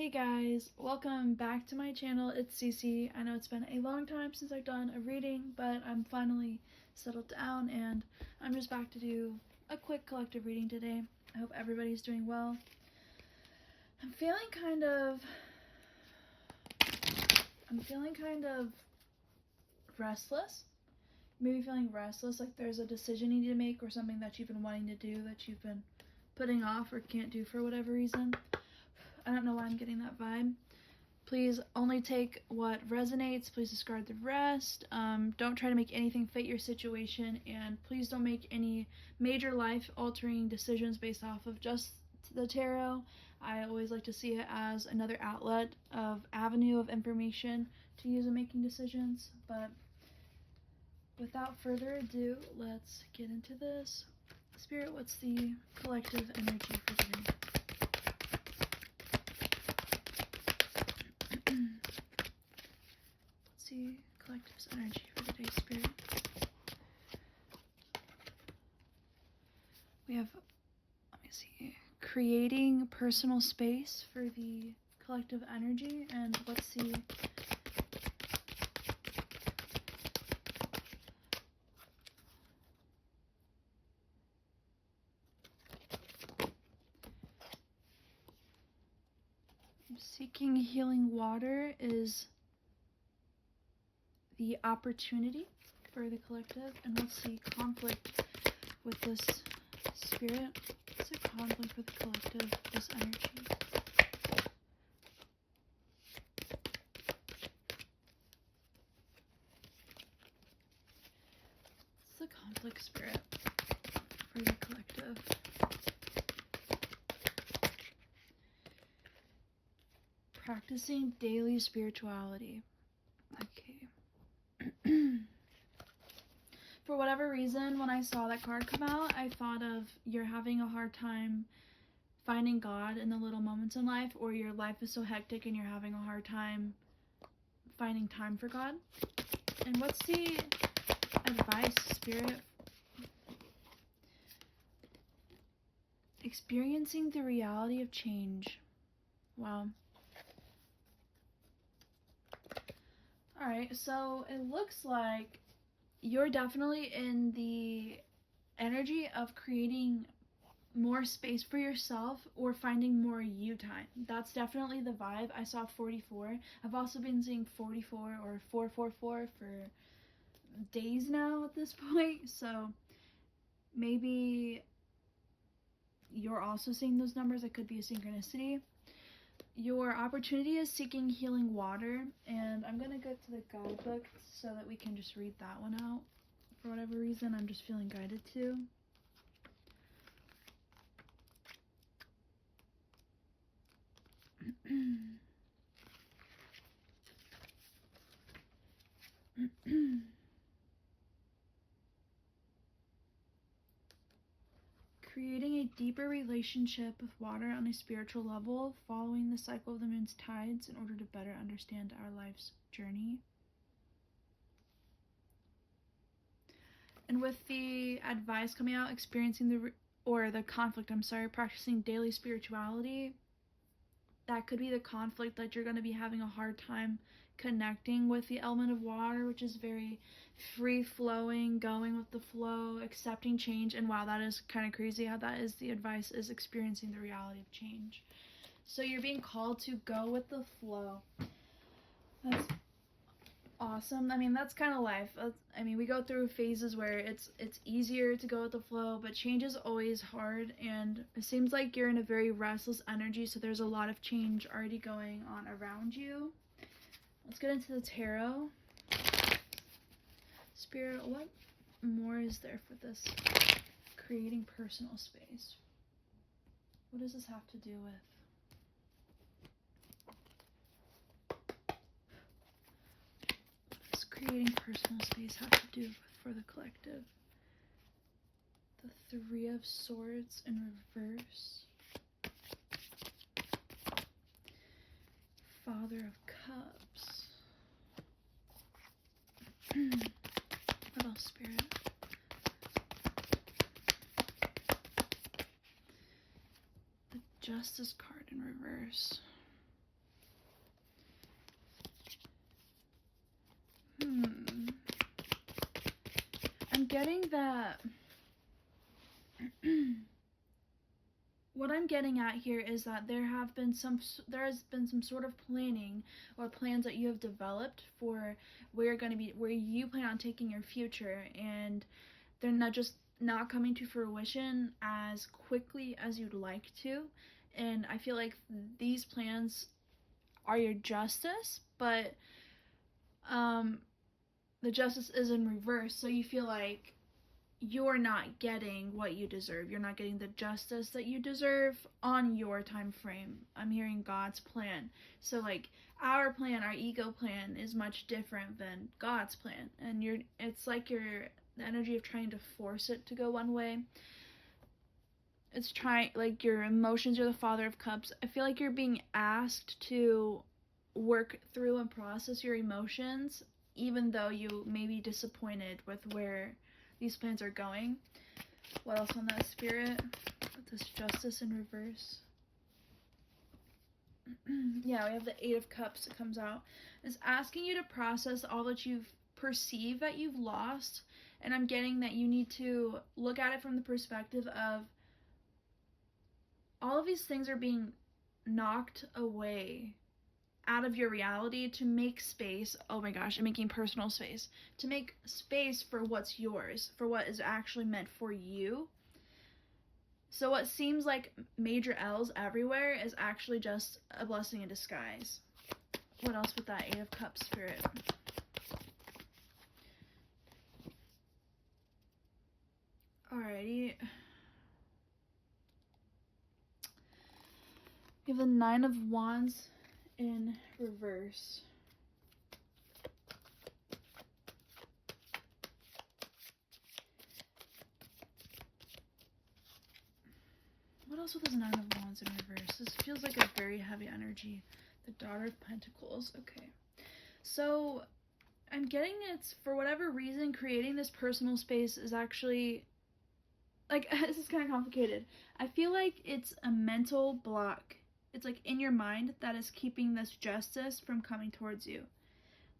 Hey guys, welcome back to my channel. It's Cece. I know it's been a long time since I've done a reading, but I'm finally settled down and I'm just back to do a quick collective reading today. I hope everybody's doing well. I'm feeling kind of restless. Maybe feeling restless, like there's a decision you need to make or something that you've been wanting to do that you've been putting off or can't do for whatever reason. I don't know why I'm getting that vibe. Please only take what resonates. Please discard the rest. Don't try to make anything fit your situation, and please don't make any major life-altering decisions based off of just the tarot. I always like to see it as another outlet of avenue of information to use in making decisions. But without further ado, let's get into this. Spirit, what's the collective energy for today? Collective's energy for today's Spirit. We have, let me see, creating personal space for the collective energy, and let's see. Seeking healing water is the opportunity for the collective, and let's see conflict with this Spirit. What's a conflict with the collective, this energy? What's the conflict, Spirit, for the collective? Practicing daily spirituality. Okay. For whatever reason, when I saw that card come out, I thought of you're having a hard time finding God in the little moments in life, or your life is so hectic and you're having a hard time finding time for God. And what's the advice, Spirit? Experiencing the reality of change. Wow. Alright, so it looks like you're definitely in the energy of creating more space for yourself or finding more you time. That's definitely the vibe. I saw 44. I've also been seeing 44 or 444 for days now at this point, so maybe you're also seeing those numbers. It could be a synchronicity. Your opportunity is seeking healing water, and I'm going to go to the guidebook so that we can just read that one out. For whatever reason, I'm just feeling guided to. Creating a deeper relationship with water on a spiritual level, following the cycle of the moon's tides in order to better understand our life's journey. And with the advice coming out, experiencing the conflict, practicing daily spirituality, that could be the conflict that you're going to be having a hard time connecting with the element of water, which is very free-flowing, going with the flow, accepting change. And wow, that is kind of crazy how that is the advice, is experiencing the reality of change. So you're being called to go with the flow. That's awesome. I mean, that's kind of life. We go through phases where it's easier to go with the flow, but change is always hard, and it seems like you're in a very restless energy, so there's a lot of change already going on around you. Let's get into the tarot. Spirit, what more is there for this creating personal space? What does this have to do with? Creating personal space have to do with for the collective? The Three of Swords in reverse. Father of Cups. What else, Spirit? The Justice card in reverse. getting that what I'm getting at here is that there has been some sort of planning or plans that you have developed for where you plan on taking your future, and they're not coming to fruition as quickly as you'd like to. And I feel like these plans are your justice, but the justice is in reverse, so you feel like you're not getting what you deserve. You're not getting the justice that you deserve on your time frame. I'm hearing God's plan. So like our plan, our ego plan is much different than God's plan. And it's like the energy of trying to force it to go one way. It's like your emotions are the Father of Cups. I feel like you're being asked to work through and process your emotions, even though you may be disappointed with where these plans are going. What else on that, Spirit? With this justice in reverse. Yeah, we have the 8 of Cups that comes out. It's asking you to process all that you've perceived that you've lost. And I'm getting that you need to look at it from the perspective of all of these things are being knocked away out of your reality to make space. Oh my gosh, I'm making personal space. To make space for what's yours, for what is actually meant for you. So what seems like major L's everywhere is actually just a blessing in disguise. What else with that 8 of Cups, Spirit? Alrighty. We have the 9 of Wands in reverse. What else with this 9 of Wands in reverse? This feels like a very heavy energy. The Daughter of Pentacles. Okay. So I'm getting it's, for whatever reason, creating this personal space is actually, like, this is kind of complicated. I feel like it's a mental block. It's like in your mind that is keeping this justice from coming towards you.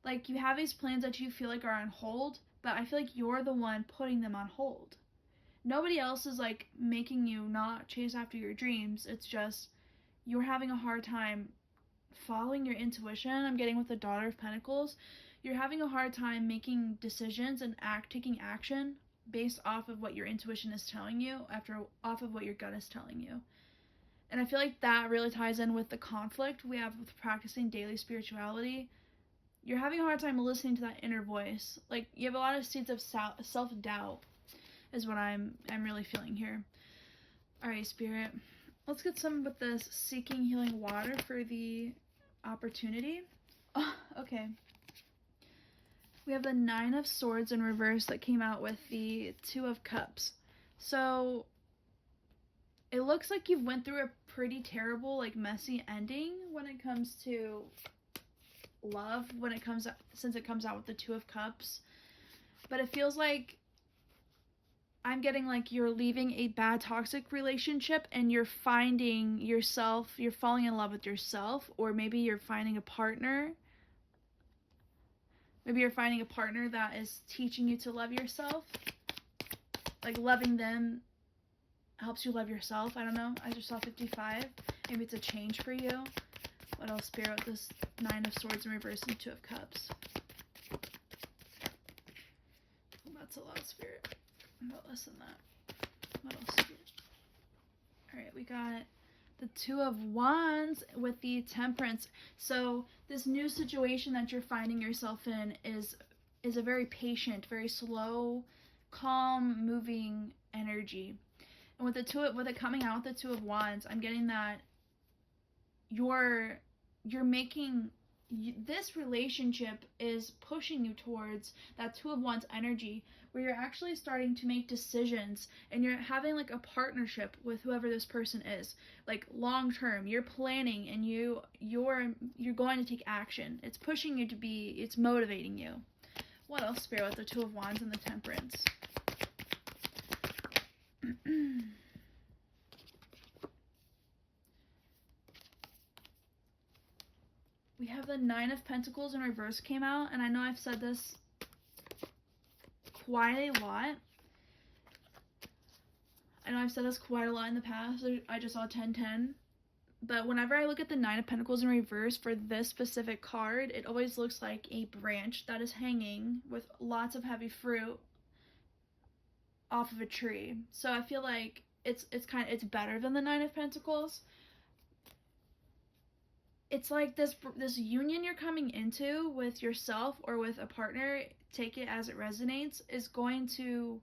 Like you have these plans that you feel like are on hold, but I feel like you're the one putting them on hold. Nobody else is like making you not chase after your dreams. It's just you're having a hard time following your intuition. I'm getting with the Daughter of Pentacles. You're having a hard time making decisions and taking action based off of what your intuition is telling you, off of what your gut is telling you. And I feel like that really ties in with the conflict we have with practicing daily spirituality. You're having a hard time listening to that inner voice. Like, you have a lot of seeds of self-doubt is what I'm really feeling here. Alright, Spirit. Let's get some with this Seeking Healing Water for the opportunity. Oh, okay. We have the 9 of Swords in reverse that came out with the 2 of Cups. So it looks like you've went through a pretty terrible, like, messy ending when it comes to love, since it comes out with the 2 of Cups. But it feels like I'm getting like you're leaving a bad toxic relationship and you're finding yourself, you're falling in love with yourself, or maybe you're finding a partner. Maybe you're finding a partner that is teaching you to love yourself. Like loving them helps you love yourself. I don't know. I just saw 55. Maybe it's a change for you. What else, Spirit, with this 9 of Swords in reverse and 2 of Cups? Oh, that's a lot, Spirit. About less than that. What else, Spirit? Alright, we got the 2 of Wands with the Temperance. So this new situation that you're finding yourself in is a very patient, very slow, calm, moving energy. And with it coming out with the 2 of Wands, I'm getting that you're making this relationship is pushing you towards that 2 of Wands energy, where you're actually starting to make decisions and you're having like a partnership with whoever this person is, like long term. You're planning and you're going to take action. It's pushing you it's motivating you. What else, Spirit, with the 2 of Wands and the Temperance? We have the 9 of Pentacles in reverse came out, and I know I've said this quite a lot. I know I've said this quite a lot in the past. I just saw 10-10. But whenever I look at the Nine of Pentacles in reverse for this specific card, it always looks like a branch that is hanging with lots of heavy fruit off of a tree. So I feel like it's better than the Nine of Pentacles. It's like this union you're coming into with yourself or with a partner, take it as it resonates, is going to,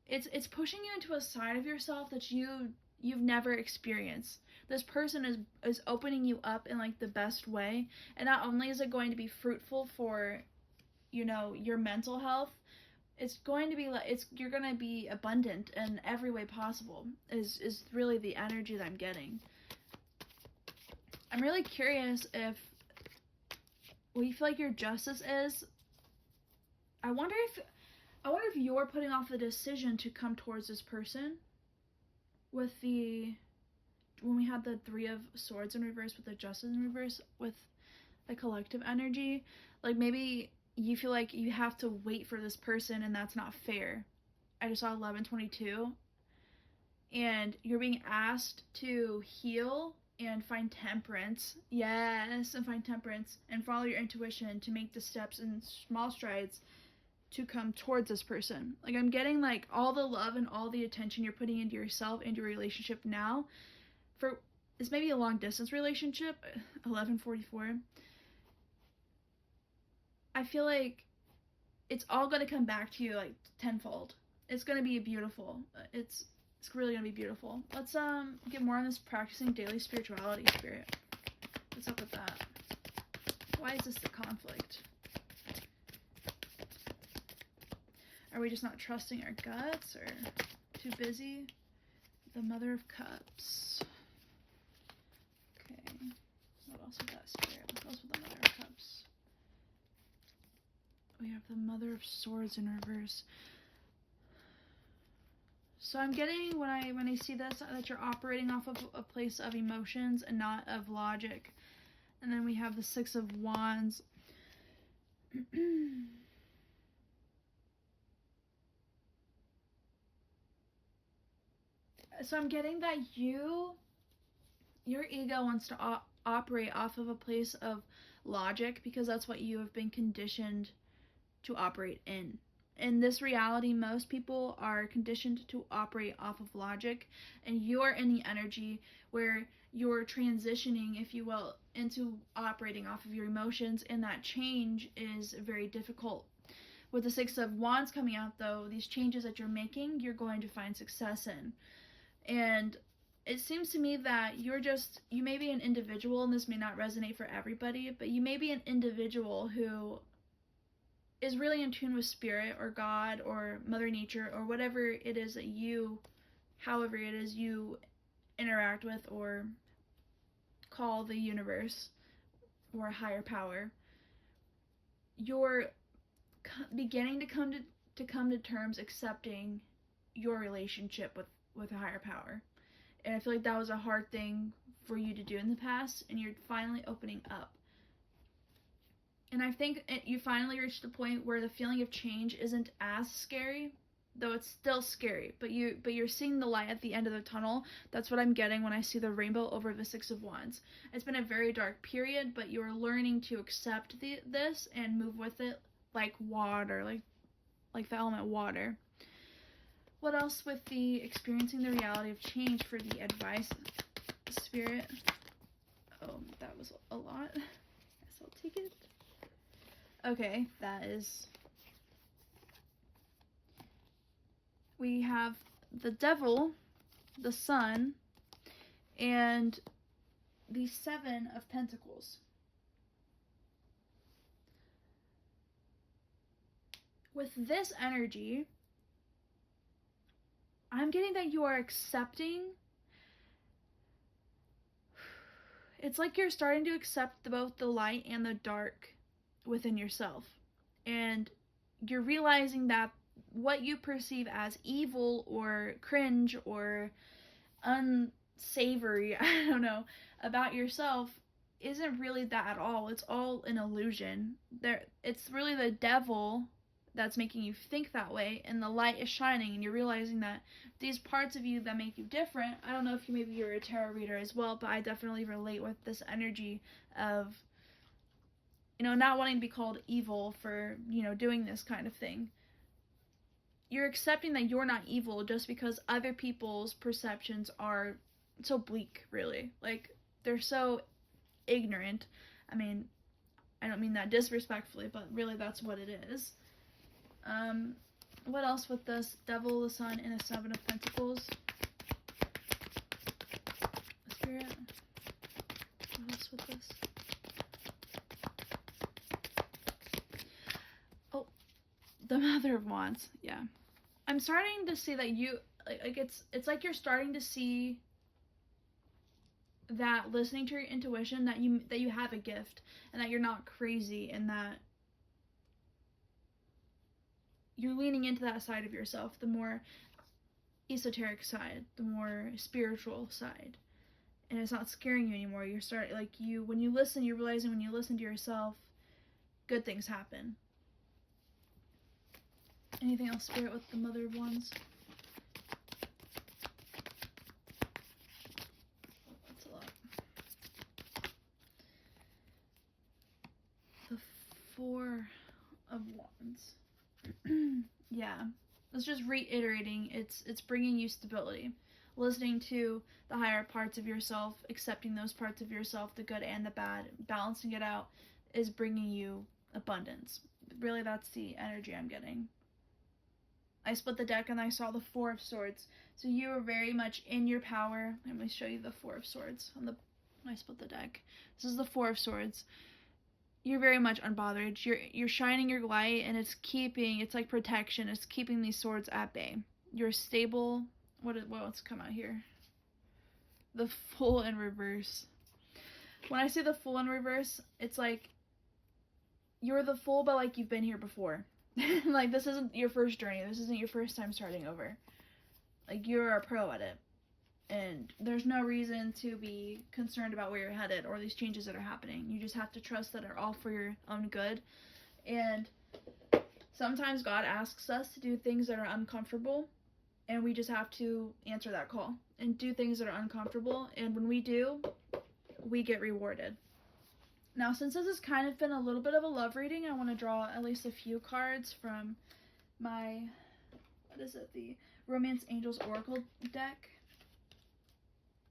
it's pushing you into a side of yourself that you've never experienced. This person is opening you up in like the best way, and not only is it going to be fruitful for, you know, your mental health, it's going to be like, you're going to be abundant in every way possible, is really the energy that I'm getting. I'm really curious if what you feel like your justice is. I wonder if you're putting off the decision to come towards this person with when we had the Three of Swords in reverse with the Justice in reverse with the collective energy. Like maybe you feel like you have to wait for this person and that's not fair. I just saw 1122 and you're being asked to heal and find temperance. Yes, and find temperance and follow your intuition to make the steps and small strides to come towards this person. Like I'm getting like all the love and all the attention you're putting into yourself and your relationship now. For it's maybe a long distance relationship, 1144. I feel like it's all going to come back to you like tenfold. It's going to be beautiful. It's really going to be beautiful. Let's get more on this practicing daily spirituality, Spirit. What's up with that? Why is this the conflict? Are we just not trusting our guts or too busy? The Mother of Cups. Okay. What else with that, Spirit? What else with the Mother of Cups? We have the Mother of Swords in reverse. So I'm getting, when I see this, that you're operating off of a place of emotions and not of logic. And then we have the Six of Wands. So I'm getting that your ego wants to operate off of a place of logic because that's what you have been conditioned to operate in. In this reality, most people are conditioned to operate off of logic, and you're in the energy where you're transitioning, if you will, into operating off of your emotions, and that change is very difficult. With the Six of Wands coming out, though, these changes that you're making, you're going to find success in. And it seems to me that you may be an individual, and this may not resonate for everybody, but you may be an individual who is really in tune with spirit or God or Mother Nature or whatever it is that however it is you interact with or call the universe or a higher power. You're beginning to come to terms accepting your relationship with a higher power. And I feel like that was a hard thing for you to do in the past, and you're finally opening up. And I think you finally reached the point where the feeling of change isn't as scary, though it's still scary, but you're seeing the light at the end of the tunnel. That's what I'm getting when I see the rainbow over the Six of Wands. It's been a very dark period, but you're learning to accept this and move with it like water, like the element water. What else with the experiencing the reality of change for the advice, Spirit? Oh, that was a lot. Guess I'll take it. Okay, we have the Devil, the Sun, and the Seven of Pentacles. With this energy, I'm getting that you are accepting. It's like you're starting to accept both the light and the dark within yourself, and you're realizing that what you perceive as evil or cringe or unsavory, I don't know, about yourself isn't really that at all. It's all an illusion. It's really the devil that's making you think that way, and the light is shining, and you're realizing that these parts of you that make you different. I don't know if you're a tarot reader as well, but I definitely relate with this energy of, not wanting to be called evil for, doing this kind of thing. You're accepting that you're not evil just because other people's perceptions are so bleak, really. Like, they're so ignorant. I mean, I don't mean that disrespectfully, but really that's what it is. What else with this? Devil, the Sun, and a Seven of Pentacles. Spirit. What else with this? Oh, the Mother of Wands. Yeah. I'm starting to see that you, it's like you're starting to see that listening to your intuition, that you have a gift, and that you're not crazy, and that you're leaning into that side of yourself, the more esoteric side, the more spiritual side, and it's not scaring you anymore. When you listen, you're realizing when you listen to yourself, good things happen. Anything else, Spirit, with the Mother of Wands? That's a lot. The Four of Wands. Yeah. It's just reiterating. It's bringing you stability. Listening to the higher parts of yourself, accepting those parts of yourself, the good and the bad, balancing it out, is bringing you abundance. Really, that's the energy I'm getting. I split the deck and I saw the Four of Swords. So you are very much in your power. Let me show you the Four of Swords. I split the deck. This is the Four of Swords. You're very much unbothered. You're shining your light, and it's like protection. It's keeping these swords at bay. You're stable. What's come out here? The Fool in reverse. When I say the Fool in reverse, it's like you're the Fool, but like you've been here before. Like, this isn't your first journey. This isn't your first time starting over. Like, you're a pro at it. And there's no reason to be concerned about where you're headed or these changes that are happening. You just have to trust that they're all for your own good. And sometimes God asks us to do things that are uncomfortable, and we just have to answer that call and do things that are uncomfortable. And when we do, we get rewarded. Now, since this has kind of been a little bit of a love reading, I want to draw at least a few cards from my, the Romance Angels Oracle deck.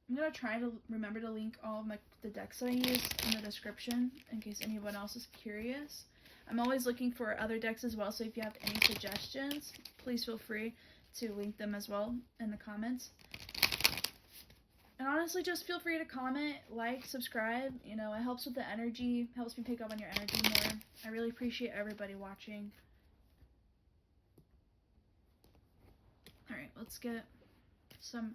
I'm going to try to remember to link all of the decks that I use in the description in case anyone else is curious. I'm always looking for other decks as well, so if you have any suggestions, please feel free to link them as well in the comments. And honestly, just feel free to comment, like, subscribe. It helps with the energy, helps me pick up on your energy more. I really appreciate everybody watching. Alright, let's get some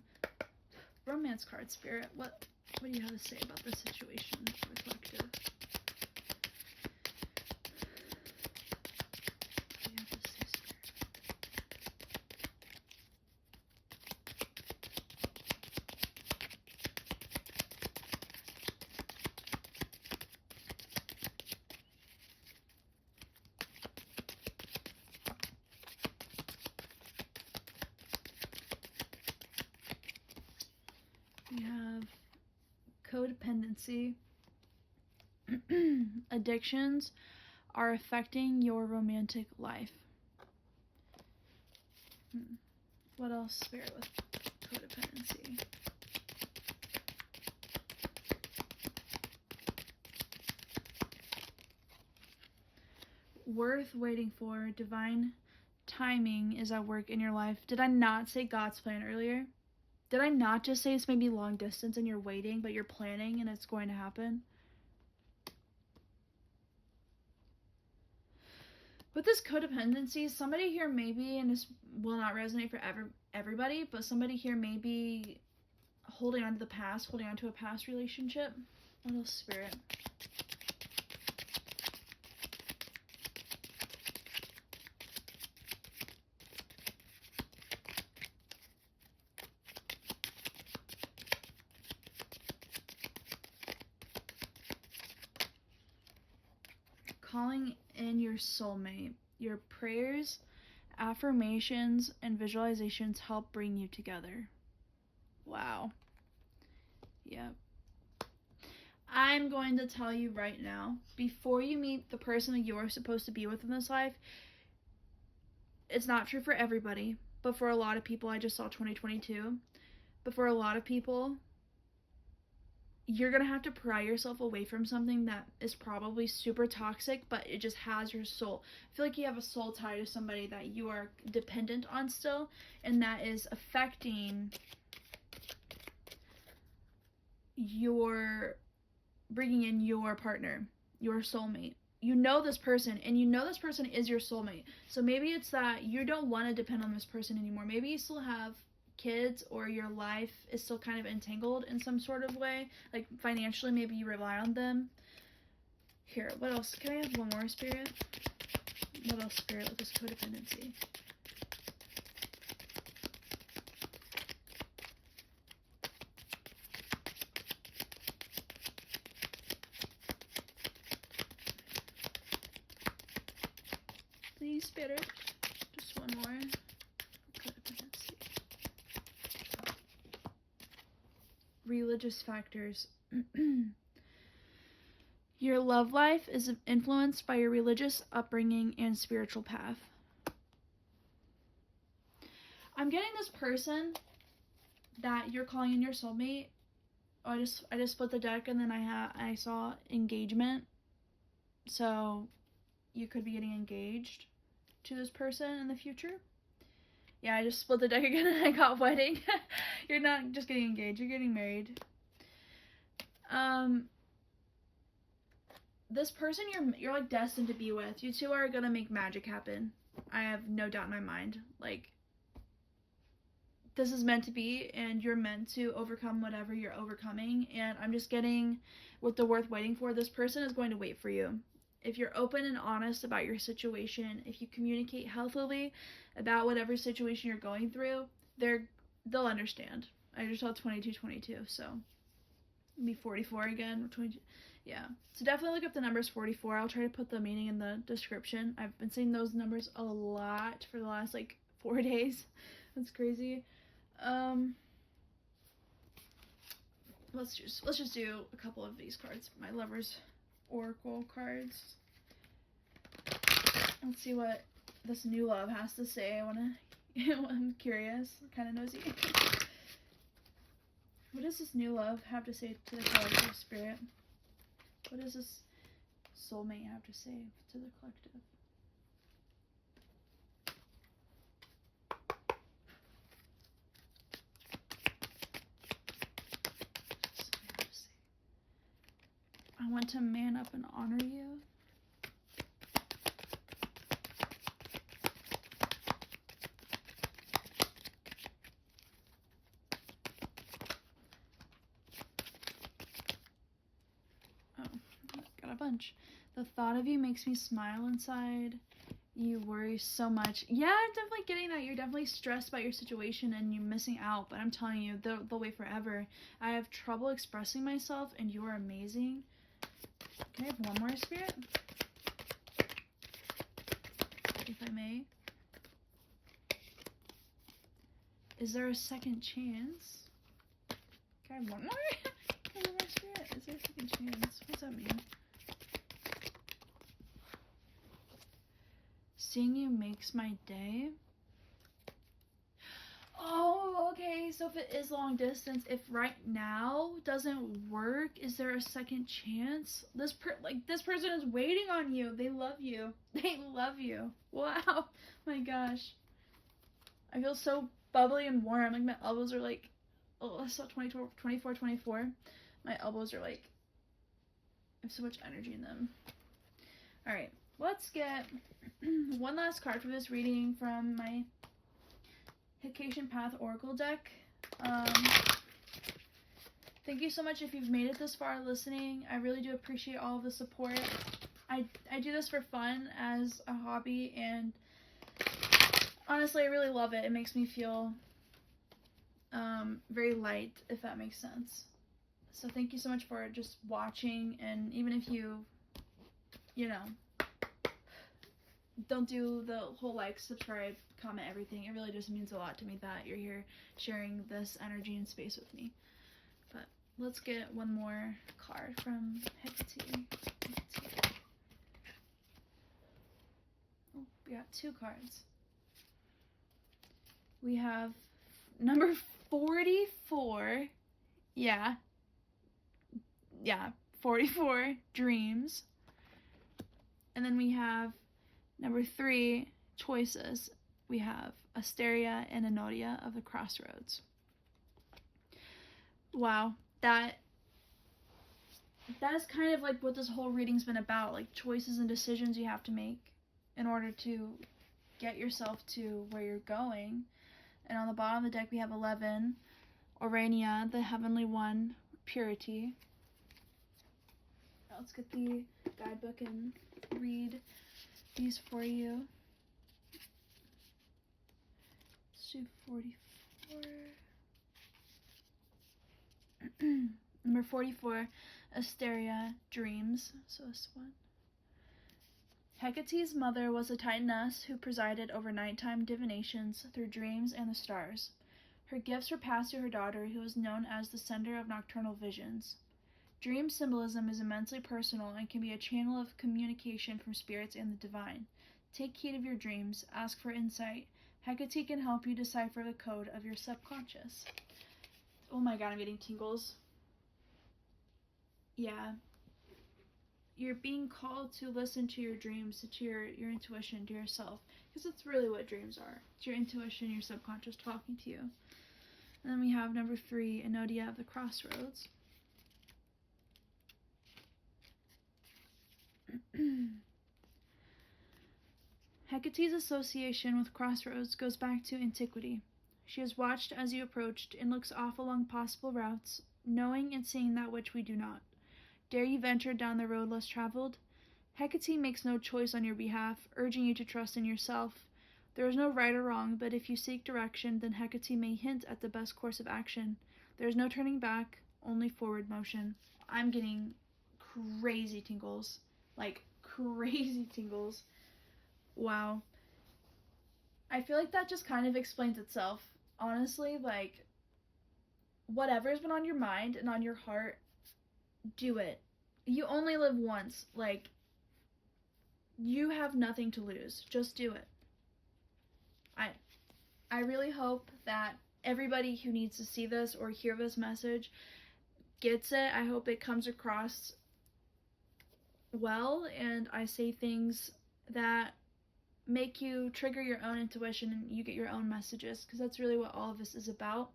romance cards, Spirit. What do you have to say about this situation for the collective? What do you have to say, Spirit? We have codependency. Addictions are affecting your romantic life. What else, Spirit, with codependency? Worth waiting for. Divine timing is at work in your life. Did I not say God's plan earlier? Did I not just say it's maybe long distance and you're waiting, but you're planning and it's going to happen? With this codependency, somebody here maybe, and this will not resonate for everybody, but somebody here may be holding on to the past, holding on to a past relationship. What else, Spirit? Calling in your soulmate. Your prayers, affirmations, and visualizations help bring you together. Wow. Yep. I'm going to tell you right now, before you meet the person that you're supposed to be with in this life, it's not true for everybody, but for a lot of people, I just saw 2022, but for a lot of people, you're going to have to pry yourself away from something that is probably super toxic, but it just has your soul. I feel like you have a soul tie to somebody that you are dependent on still, and that is affecting your bringing in your partner, your soulmate. You know this person, and you know this person is your soulmate. So maybe it's that you don't want to depend on this person anymore. Maybe you still have kids, or your life is still kind of entangled in some sort of way. Like financially, maybe you rely on them. Here, what else? Can I have one more, Spirit? What else, Spirit, with this codependency? Please, Spirit. Just one more. Codependency. Religious factors. Your love life is influenced by your religious upbringing and spiritual path. I'm getting this person that you're calling in your soulmate. Oh, I just split the deck, and then I saw engagement. So you could be getting engaged to this person in the future. Yeah, I just split the deck again and I got wedding. You're not just getting engaged, you're getting married. This person you're like destined to be with. You two are gonna make magic happen. I have no doubt in my mind. Like, this is meant to be, and you're meant to overcome whatever you're overcoming. And I'm just getting, with the worth waiting for, this person is going to wait for you. If you're open and honest about your situation, if you communicate healthily about whatever situation you're going through, they'll understand. I just saw 2222, so be 44 again. 22, yeah. So definitely look up the numbers 44. I'll try to put the meaning in the description. I've been seeing those numbers a lot for the last like 4 days. That's crazy. Let's just do a couple of these cards. My Lover's Oracle cards. Let's see what this new love has to say. I'm curious, kind of nosy. What does this new love have to say to the collective, Spirit? What does this soulmate have to say to the collective? I want to man up and honor you. Oh, got a bunch. The thought of you makes me smile inside. You worry so much. Yeah, I'm definitely getting that. You're definitely stressed about your situation and you're missing out. But I'm telling you, they'll wait forever. I have trouble expressing myself, and you're amazing. Can I have one more, Spirit? If I may. Is there a second chance? Can I have one more? Can I have one more, Spirit? Is there a second chance? What does that mean? Seeing you makes my day. Oh, okay, so if it is long distance, if right now doesn't work, is there a second chance? This person is waiting on you. They love you. They love you. Wow. My gosh. I feel so bubbly and warm. Like, my elbows are like, oh, I saw 24. My elbows are like, I have so much energy in them. All right, let's get one last card for this reading from my Vacation Path Oracle deck. Thank you so much if you've made it this far listening. I really do appreciate all of the support. I do this for fun as a hobby, and honestly, I really love it. It makes me feel very light, if that makes sense. So thank you so much for just watching, and even if you know, don't do the whole like, subscribe, comment, everything. It really just means a lot to me that you're here sharing this energy and space with me. But let's get one more card from Hecate. Oh, we got 2 cards. We have number 44. Yeah, 44, dreams. And then we have number 3, choices. We have Asteria and Enodia of the Crossroads. Wow, that is kind of like what this whole reading's been about, like choices and decisions you have to make in order to get yourself to where you're going. And on the bottom of the deck we have 11, Orania, the Heavenly One, purity. Now let's get the guidebook and read these for you. Let's do 44. Number 44, Asteria, dreams. So this one. Hecate's mother was a Titaness who presided over nighttime divinations through dreams and the stars. Her gifts were passed to her daughter, who was known as the sender of nocturnal visions. Dream symbolism is immensely personal and can be a channel of communication from spirits and the divine. Take heed of your dreams, ask for insight. Hecate can help you decipher the code of your subconscious. Oh my god, I'm getting tingles. Yeah. You're being called to listen to your dreams, to your intuition, to yourself. Because that's really what dreams are. It's your intuition, your subconscious talking to you. And then we have number 3, Enodia of the Crossroads. Hecate's association with Crossroads goes back to antiquity. She has watched as you approached and looks off along possible routes, knowing and seeing that which we do not. Dare you venture down the road less traveled? Hecate makes no choice on your behalf, urging you to trust in yourself. There is no right or wrong, but if you seek direction, then Hecate may hint at the best course of action. There is no turning back, only forward motion. I'm getting crazy tingles. Like, crazy tingles. Wow. I feel like that just kind of explains itself. Honestly, like, whatever's been on your mind and on your heart, do it. You only live once. Like, you have nothing to lose. Just do it. I really hope that everybody who needs to see this or hear this message gets it. I hope it comes across well, and I say things that make you trigger your own intuition and you get your own messages, because that's really what all of this is about.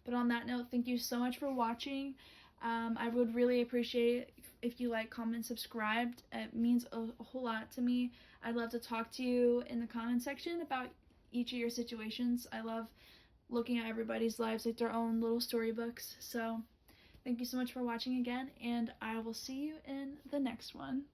But on that note, thank you so much for watching. I would really appreciate if you like, comment, subscribe. It means a whole lot to me. I'd love to talk to you in the comment section about each of your situations. I love looking at everybody's lives like their own little storybooks. So thank you so much for watching again, and I will see you in the next one.